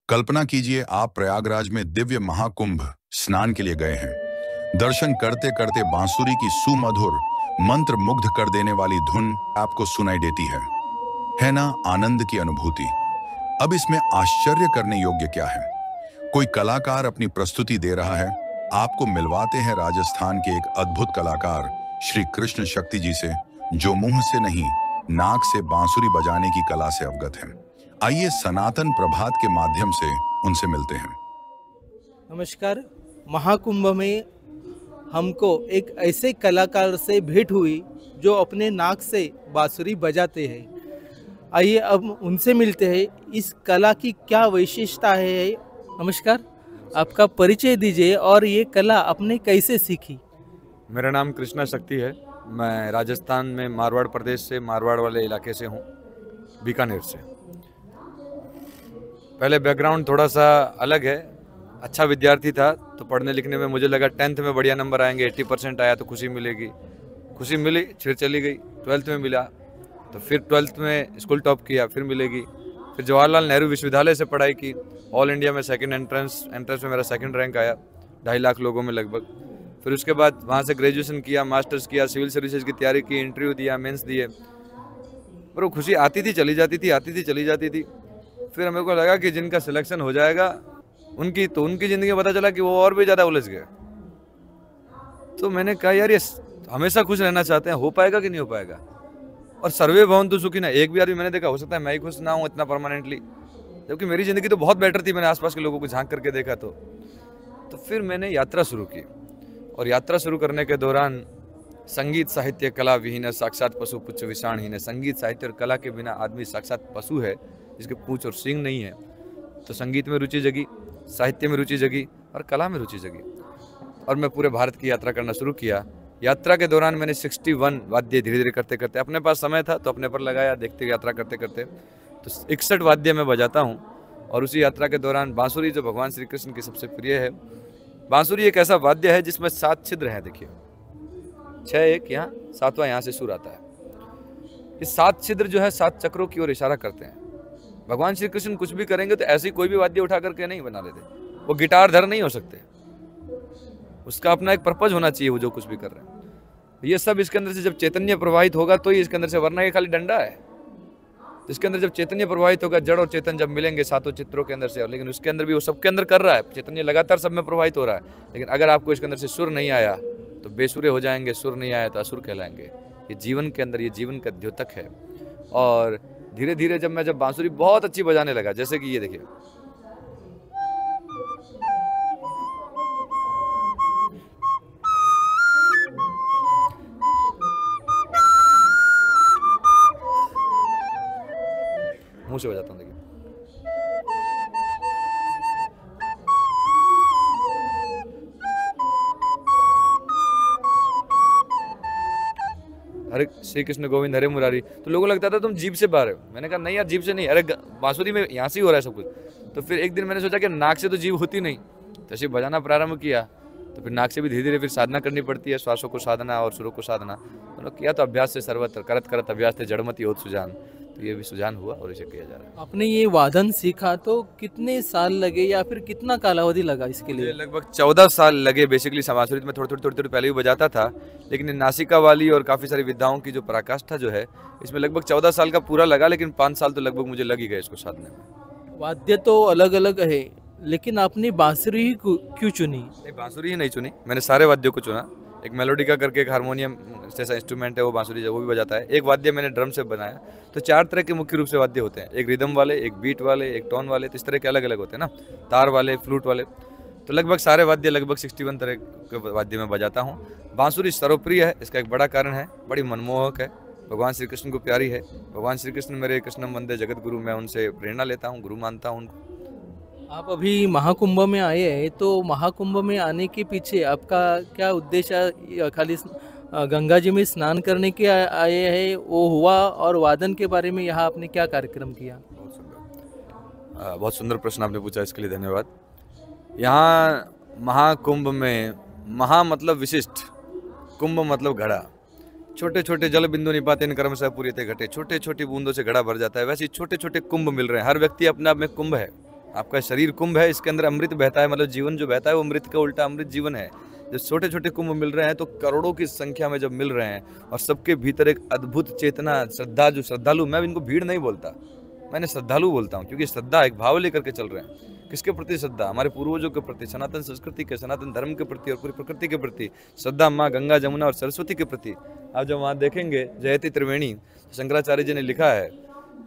कल्पना कीजिए आप प्रयागराज में दिव्य महाकुंभ स्नान के लिए गए हैं। दर्शन करते करते बांसुरी की सुमधुर मंत्र मुग्ध कर देने वाली धुन आपको सुनाई देती है ना आनंद की अनुभूति। अब इसमें आश्चर्य करने योग्य क्या है? कोई कलाकार अपनी प्रस्तुति दे रहा है। आपको मिलवाते हैं राजस्थान के एक अद्भुत कलाकार श्री कृष्ण शक्ति जी से, जो मुंह से नहीं नाक से बांसुरी बजाने की कला से अवगत हैं। आइए सनातन प्रभात के माध्यम से उनसे मिलते हैं। नमस्कार। महाकुंभ में हमको एक ऐसे कलाकार से भेंट हुई जो अपने नाक से बांसुरी बजाते हैं। आइए अब उनसे मिलते हैं। इस कला की क्या विशेषता है? नमस्कार, आपका परिचय दीजिए और ये कला आपने कैसे सीखी? मेरा नाम कृष्णा शक्ति है। मैं राजस्थान में मारवाड़ प्रदेश से, मारवाड़ वाले इलाके से हूँ, बीकानेर से। पहले बैकग्राउंड थोड़ा सा अलग है। अच्छा विद्यार्थी था तो पढ़ने लिखने में मुझे लगा 10th में बढ़िया नंबर आएंगे, 80% आया तो खुशी मिलेगी। खुशी मिली, फिर चली गई। 12th में मिला तो फिर 12th में स्कूल टॉप किया, फिर मिलेगी। फिर जवाहरलाल नेहरू विश्वविद्यालय से पढ़ाई की। ऑल इंडिया में सेकंड एंट्रेंस में मेरा सेकंड रैंक आया, 2.5 लाख लोगों में लगभग। फिर उसके बाद वहाँ से ग्रेजुएशन किया, मास्टर्स किया, सिविल सर्विसेज की तैयारी की, इंटरव्यू दिया, मेंस दिए। पर वो खुशी आती थी चली जाती थी, आती थी चली जाती थी। फिर मेरे को लगा कि जिनका सिलेक्शन हो जाएगा उनकी ज़िंदगी में पता चला कि वो और भी ज़्यादा उलझ गए। तो मैंने कहा यार, ये हमेशा खुश रहना चाहते हैं, हो पाएगा कि नहीं हो पाएगा? और सर्वे भवन्तु सुखिनः, एक भी आदमी मैंने देखा, हो सकता है मैं ही खुश ना हूँ इतना परमानेंटली, जबकि मेरी ज़िंदगी तो बहुत बेटर थी। मैंने आसपास के लोगों को झांक करके देखा तो फिर मैंने यात्रा शुरू की। और यात्रा शुरू करने के दौरान संगीत साहित्य कला विहीन साक्षात पशु पुच्छ विषाणहीन, संगीत साहित्य और कला के बिना आदमी साक्षात पशु है जिसके पूंछ और सींग नहीं है। तो संगीत में रुचि जगी, साहित्य में रुचि जगी और कला में रुचि जगी। और मैं पूरे भारत की यात्रा करना शुरू किया। यात्रा के दौरान मैंने 61 वाद्य धीरे धीरे करते करते, अपने पास समय था तो अपने पर लगाया, देखते यात्रा करते करते तो 61 वाद्य मैं बजाता हूँ। और उसी यात्रा के दौरान बांसुरी, जो भगवान श्री कृष्ण की सबसे प्रिय है, बांसुरी एक ऐसा वाद्य है जिसमें 7 छिद्र हैं। देखिए, 6 एक यहाँ, 7वां यहाँ से सुर आता है। ये 7 छिद्र जो है 7 चक्रों की ओर इशारा करते हैं। भगवान श्री कृष्ण कुछ भी करेंगे तो ऐसी कोई भी वाद्य उठा करके नहीं बना देते। वो गिटार धर नहीं हो सकते, उसका अपना एक पर्पज होना चाहिए वो जो कुछ भी कर रहे हैं। ये सब इसके अंदर से जब चैतन्य प्रवाहित होगा तो ये इसके अंदर से, वरना ये खाली डंडा है। तो इसके अंदर जब चैतन्य प्रवाहित होगा, जड़ और चेतन जब मिलेंगे 7 चित्रों के अंदर से, लेकिन उसके अंदर भी वो सबके अंदर कर रहा है, चैतन्य लगातार सब में प्रवाहित हो रहा है। लेकिन अगर आपको इसके अंदर से सुर नहीं आया तो बेसुरे हो जाएंगे, सुर नहीं आया तो असुर कहलाएंगे। ये जीवन के अंदर, ये जीवन का द्योतक है। और धीरे धीरे जब बांसुरी बहुत अच्छी बजाने लगा, जैसे कि ये देखिए, मुंह से बजाता हूँ, देखिए। हरे श्री कृष्ण गोविंद हरे मुरारी, तो लोगों को लगता था तुम जीभ से बाहर हो। मैंने कहा नहीं यार, जीभ से नहीं, अरे बांसुरी में यहाँ से ही हो रहा है सब कुछ। तो फिर एक दिन मैंने सोचा कि नाक से तो जीभ होती नहीं, तो ऐसे बजाना प्रारंभ किया। तो फिर नाक से भी धीरे धीरे फिर साधना करनी पड़ती है, श्वासों को साधना और सुरों को साधना। तो किया तो अभ्यास से सर्वत्र, करत करत अभ्यास से जड़मति होत सुजान। तो ये भी सुजान हुआ और इसे किया जा रहा है। आपने ये वादन सीखा तो कितने साल लगे या फिर कितना कालावधि लगा इसके लिए? लगभग 14 साल लगे। बेसिकली बांसुरी में थोड़ी पहले भी बजाता था, लेकिन नासिका वाली और काफ़ी सारी विद्याओं की जो पराकाष्ठा जो है, इसमें लगभग 14 साल का पूरा लगा, लेकिन 5 साल तो लगभग मुझे लग ही गए इसको साधने में। वाद्य तो अलग अलग है, लेकिन आपने बांसुरी ही क्यों चुनी? नहीं, बांसुरी ही नहीं चुनी, मैंने सारे वाद्यों को चुना। एक मेलोडिका करके एक हारमोनियम जैसा इंस्ट्रूमेंट है, वो बांसुरी वो भी बजाता है। एक वाद्य मैंने ड्रम से बनाया। तो 4 तरह के मुख्य रूप से वाद्य होते हैं, एक रिदम वाले, एक बीट वाले, एक टोन वाले। तो इस तरह के अलग अलग होते हैं ना, तार वाले, फ्लूट वाले। तो लगभग सारे वाद्य, लगभग 61 तरह के वाद्य में बजाता हूँ। बांसुरी सर्वप्रिय है, इसका एक बड़ा कारण है, बड़ी मनमोहक है, भगवान श्री कृष्ण को प्यारी है। भगवान श्री कृष्ण मेरे कृष्णम वंदे जगत गुरु, मैं उनसे प्रेरणा लेता हूँ, गुरु मानता हूँ उनको। आप अभी महाकुंभ में आए हैं, तो महाकुंभ में आने के पीछे आपका क्या उद्देश्य? खाली गंगा जी में स्नान करने के आए हैं वो हुआ, और वादन के बारे में यहाँ आपने क्या कार्यक्रम किया? बहुत सुंदर प्रश्न आपने पूछा, इसके लिए धन्यवाद। यहाँ महाकुंभ में, महा मतलब विशिष्ट, कुंभ मतलब घड़ा। छोटे छोटे जल बिंदु निपातेन कर्मशः पूर्यते घटे, छोटे छोटी बूंदों से घड़ा भर जाता है। वैसे छोटे छोटे कुंभ मिल रहे हैं। हर व्यक्ति अपने आप में कुंभ है, आपका शरीर कुंभ है, इसके अंदर अमृत बहता है, मतलब जीवन जो बहता है वो अमृत का उल्टा अमृत जीवन है। जब छोटे छोटे कुंभ मिल रहे हैं तो करोड़ों की संख्या में जब मिल रहे हैं और सबके भीतर एक अद्भुत चेतना, श्रद्धा, जो श्रद्धालु, मैं इनको भीड़ नहीं बोलता, मैंने श्रद्धालु बोलता हूँ, क्योंकि श्रद्धा एक भाव लेकर के चल रहे हैं। किसके प्रति श्रद्धा? हमारे पूर्वजों के प्रति, सनातन संस्कृति के, सनातन धर्म के प्रति और पूरी प्रकृति के प्रति श्रद्धा, माँ गंगा, जमुना और सरस्वती के प्रति। आप जब वहाँ देखेंगे जयति त्रिवेणी, शंकराचार्य जी ने लिखा है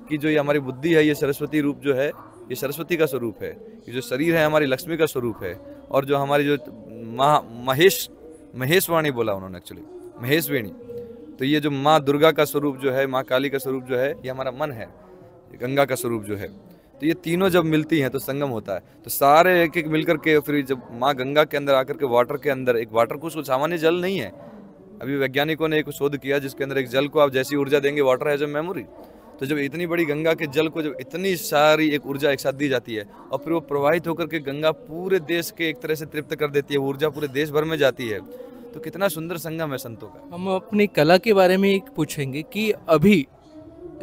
कि जो ये हमारी बुद्धि है, ये सरस्वती रूप जो है, ये सरस्वती का स्वरूप है। ये जो शरीर है हमारी लक्ष्मी का स्वरूप है। और जो हमारी जो महेशवाणी बोला उन्होंने, एक्चुअली महेशवेणी, तो ये जो माँ दुर्गा का स्वरूप जो है, माँ काली का स्वरूप जो है, ये हमारा मन है, ये गंगा का स्वरूप जो है। तो ये तीनों जब मिलती हैं तो संगम होता है। तो सारे एक एक मिलकर के फिर जब माँ गंगा के अंदर आकर के वाटर के अंदर, एक वाटर कुछ सामान्य जल नहीं है। अभी वैज्ञानिकों ने एक शोध किया जिसके अंदर एक जल को आप जैसी ऊर्जा देंगे, वाटर हैज अ मेमोरी। तो जब इतनी बड़ी गंगा के जल को जब इतनी सारी एक ऊर्जा एक साथ दी जाती है और फिर वो प्रवाहित होकर के गंगा पूरे देश के एक तरह से तृप्त कर देती है, ऊर्जा पूरे देश भर में जाती है, तो कितना सुंदर संगम है संतों का। हम अपनी कला के बारे में एक पूछेंगे कि अभी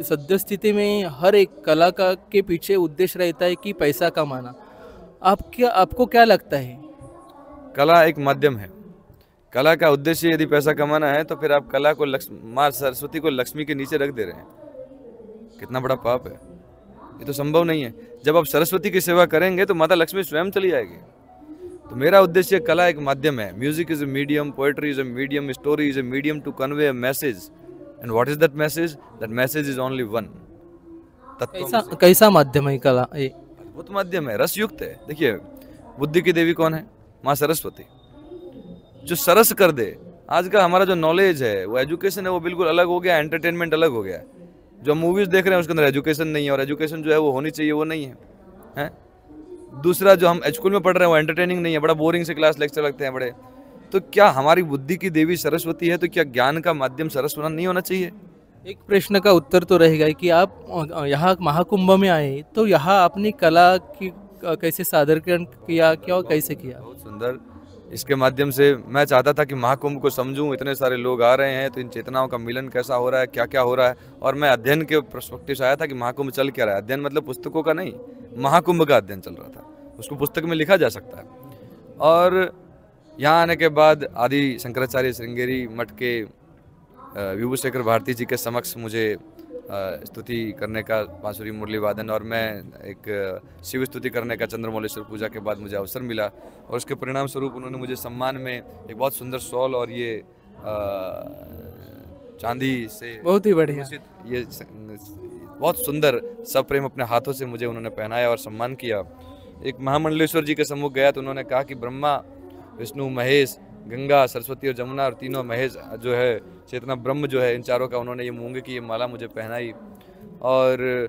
सद्य स्थिति में हर एक कला का के पीछे उद्देश्य रहता है कि पैसा कमाना। आपको क्या लगता है? कला एक माध्यम है। कला का उद्देश्य यदि पैसा कमाना है तो फिर आप कला को माँ सरस्वती को लक्ष्मी के नीचे रख दे रहे हैं। कितना बड़ा पाप है, ये तो संभव नहीं है। जब आप सरस्वती की सेवा करेंगे तो माता लक्ष्मी स्वयं चली जाएगी। तो मेरा उद्देश्य, कला एक माध्यम है। Music is a medium, poetry is a medium, story is a medium to convey a message. And what is that message? That message is only one. कैसा माध्यम है कला? अद्भुत माध्यम है, रसयुक्त है। देखिए, बुद्धि की देवी कौन है? माँ सरस्वती, जो सरस कर दे। आज का हमारा जो नॉलेज है, वो एजुकेशन है, वो बिल्कुल अलग हो गया, एंटरटेनमेंट अलग हो गया। जो मूवीज देख रहे हैं उसके अंदर एजुकेशन नहीं है, और एजुकेशन जो है वो होनी चाहिए वो नहीं है, हैं? दूसरा, जो हम स्कूल में पढ़ रहे हैं वो एंटरटेनिंग नहीं है, बड़ा बोरिंग से क्लास लेक्चर लगते हैं बड़े। तो क्या हमारी बुद्धि की देवी सरस्वती है, तो क्या ज्ञान का माध्यम सरस्वती नहीं होना चाहिए? एक प्रश्न का उत्तर तो रहेगा कि आप यहाँ महाकुंभ में आए तो यहाँ अपनी कला की कैसे सादरीकरण किया, क्या कैसे किया? बहुत सुंदर। इसके माध्यम से मैं चाहता था कि महाकुंभ को समझूं। इतने सारे लोग आ रहे हैं तो इन चेतनाओं का मिलन कैसा हो रहा है, क्या क्या हो रहा है। और मैं अध्ययन के पर्सपेक्टिव से आया था कि महाकुंभ चल क्या रहा है। अध्ययन मतलब पुस्तकों का नहीं, महाकुंभ का अध्ययन चल रहा था। उसको पुस्तक में लिखा जा सकता है। और यहाँ आने के बाद आदि शंकराचार्य श्रृंगेरी मठ के विभूशेखर भारती जी के समक्ष मुझे स्तुति करने का, बांसुरी मुरली वादन, और मैं एक शिव स्तुति करने का चंद्रमौलेश्वर पूजा के बाद मुझे अवसर मिला। और उसके परिणाम स्वरूप उन्होंने मुझे सम्मान में एक बहुत सुंदर शॉल और ये चांदी से बहुत ही बढ़िया, ये बहुत सुंदर सप्रेम अपने हाथों से मुझे उन्होंने पहनाया और सम्मान किया। एक महामंडलेश्वर जी के सम्मुख गया तो उन्होंने कहा कि ब्रह्मा, विष्णु, महेश, गंगा, सरस्वती और जमुना और तीनों महेश जो है, चेतना ब्रह्म जो है, इन चारों का उन्होंने ये मूंगे की ये माला मुझे पहनाई। और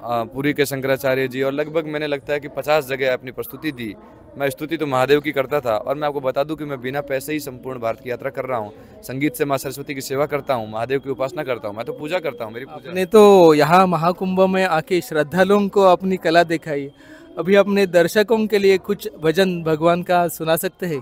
पुरी के शंकराचार्य जी, और लगभग मैंने लगता है कि 50 जगह अपनी प्रस्तुति दी। मैं स्तुति तो महादेव की करता था, और मैं आपको बता दूं कि मैं बिना पैसे ही संपूर्ण भारत की यात्रा कर रहा हूँ। संगीत से माँ सरस्वती की सेवा करता हूँ, महादेव की उपासना करता हूँ, मैं तो पूजा करता हूँ। मेरी पूजा आपने तो यहाँ महाकुंभ में आके श्रद्धालुओं को अपनी कला दिखाई। अभी अपने दर्शकों के लिए कुछ भजन भगवान का सुना सकते हैं?